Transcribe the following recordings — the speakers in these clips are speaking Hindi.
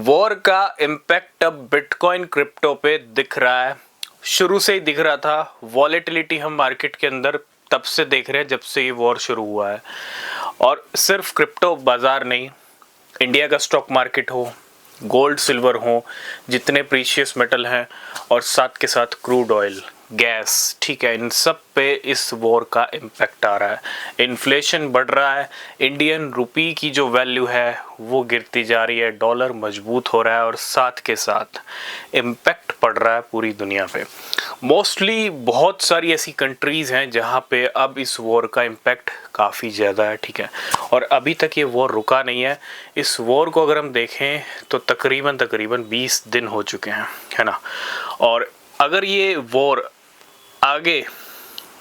वॉर का इम्पैक्ट अब बिटकॉइन क्रिप्टो पे दिख रहा है। शुरू से ही दिख रहा था। वॉलेटिलिटी हम मार्केट के अंदर तब से देख रहे हैं जब से ये वॉर शुरू हुआ है। और सिर्फ क्रिप्टो बाजार नहीं, इंडिया का स्टॉक मार्केट हो, गोल्ड सिल्वर हो, जितने प्रीशियस मेटल हैं और साथ के साथ क्रूड ऑयल, गैस, ठीक है, इन सब पे इस वॉर का इम्पैक्ट आ रहा है। इन्फ्लेशन बढ़ रहा है, इंडियन रुपी की जो वैल्यू है वो गिरती जा रही है, डॉलर मजबूत हो रहा है और साथ के साथ इम्पैक्ट पड़ रहा है पूरी दुनिया पे। मोस्टली बहुत सारी ऐसी कंट्रीज़ हैं जहाँ पे अब इस वॉर का इम्पैक्ट काफ़ी ज़्यादा है, ठीक है। और अभी तक ये वॉर रुका नहीं है। इस वॉर को अगर हम देखें तो तकरीबन 20 दिन हो चुके हैं, है ना। और अगर ये वॉर आगे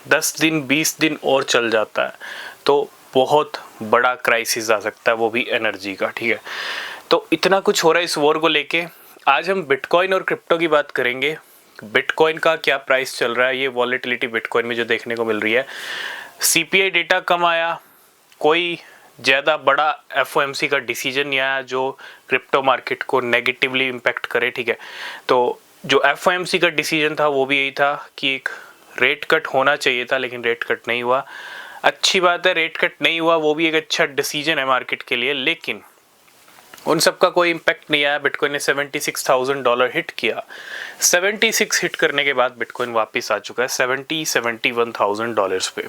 10 दिन 20 दिन और चल जाता है तो बहुत बड़ा क्राइसिस आ सकता है, वो भी एनर्जी का, ठीक है। तो इतना कुछ हो रहा है इस वॉर को लेके। आज हम बिटकॉइन और क्रिप्टो की बात करेंगे। बिटकॉइन का क्या प्राइस चल रहा है, ये वॉलेटिलिटी बिटकॉइन में जो देखने को मिल रही है। सीपीआई डेटा कम आया, कोई ज़्यादा बड़ा एफओएमसी का डिसीजन नहीं आया जो क्रिप्टो मार्केट को नेगेटिवली इम्पैक्ट करे, ठीक है। तो जो एफओएमसी का डिसीजन था वो भी यही था कि एक रेट कट होना चाहिए था, लेकिन रेट कट नहीं हुआ। अच्छी बात है, रेट कट नहीं हुआ, वो भी एक अच्छा डिसीजन है मार्केट के लिए, लेकिन उन सब का कोई इम्पैक्ट नहीं आया। बिटकॉइन ने $76,000 हिट किया। 76 हिट करने के बाद बिटकॉइन वापस आ चुका है $71,000 पे।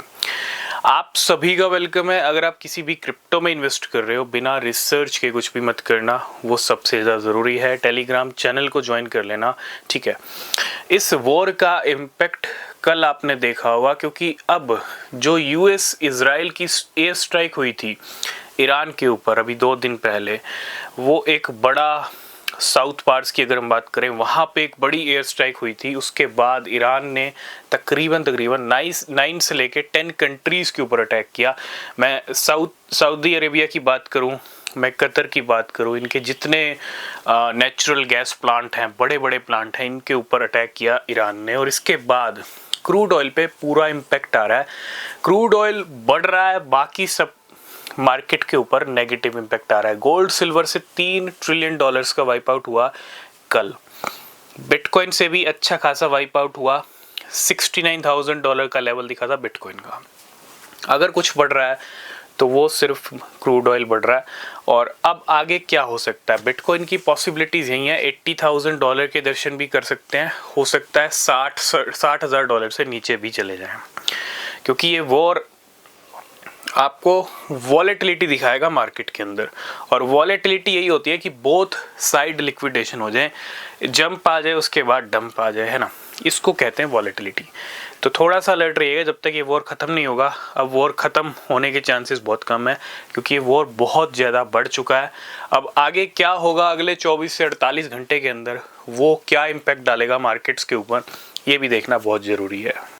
आप सभी का वेलकम है। अगर आप किसी भी क्रिप्टो में इन्वेस्ट कर रहे हो, बिना रिसर्च के कुछ भी मत करना, वो सबसे ज़्यादा ज़रूरी है। टेलीग्राम चैनल को ज्वाइन कर लेना, ठीक है। इस वॉर का इम्पैक्ट कल आपने देखा होगा, क्योंकि अब जो यूएस इजराइल की एयर स्ट्राइक हुई थी ईरान के ऊपर अभी 2 दिन पहले, वो एक बड़ा साउथ पार्ट्स की अगर हम बात करें, वहाँ पे एक बड़ी एयर स्ट्राइक हुई थी। उसके बाद ईरान ने तकरीबन 9 से लेके 10 कंट्रीज़ के ऊपर अटैक किया। मैं सऊदी अरेबिया की बात करूँ, मैं कतर की बात करूँ, इनके जितने नेचुरल गैस प्लांट हैं, बड़े बड़े प्लांट हैं, इनके ऊपर अटैक किया ईरान ने। और इसके बाद क्रूड ऑयल पे पूरा इम्पैक्ट आ रहा है। क्रूड ऑयल बढ़ रहा है, बाकी सब मार्केट के ऊपर नेगेटिव इम्पैक्ट आ रहा है। गोल्ड सिल्वर से $3 ट्रिलियन का वाइप आउट हुआ कल। बिटकॉइन से भी अच्छा खासा वाइप आउट हुआ। $69,000 का लेवल दिखा था बिटकॉइन का। अगर कुछ बढ़ रहा है तो वो सिर्फ क्रूड ऑयल बढ़ रहा है। और अब आगे क्या हो सकता है, बिटकॉइन की पॉसिबिलिटीज़ यही है। $80,000 के दर्शन भी कर सकते हैं, हो सकता है $60,000 से नीचे भी चले जाएं, क्योंकि ये वॉर आपको वॉलेटिलिटी दिखाएगा मार्केट के अंदर। और वॉलेटिलिटी यही होती है कि बोथ साइड लिक्विडेशन हो जाए, जंप आ जाए उसके बाद डंप आ जाए, है ना। इसको कहते हैं वॉलेटिलिटी। तो थोड़ा सा अलर्ट रहिएगा जब तक ये वॉर ख़त्म नहीं होगा। अब वॉर ख़त्म होने के चांसेस बहुत कम है, क्योंकि ये वॉर बहुत ज़्यादा बढ़ चुका है। अब आगे क्या होगा अगले 24 से 48 घंटे के अंदर, वो क्या इम्पैक्ट डालेगा मार्केट्स के ऊपर, ये भी देखना बहुत ज़रूरी है।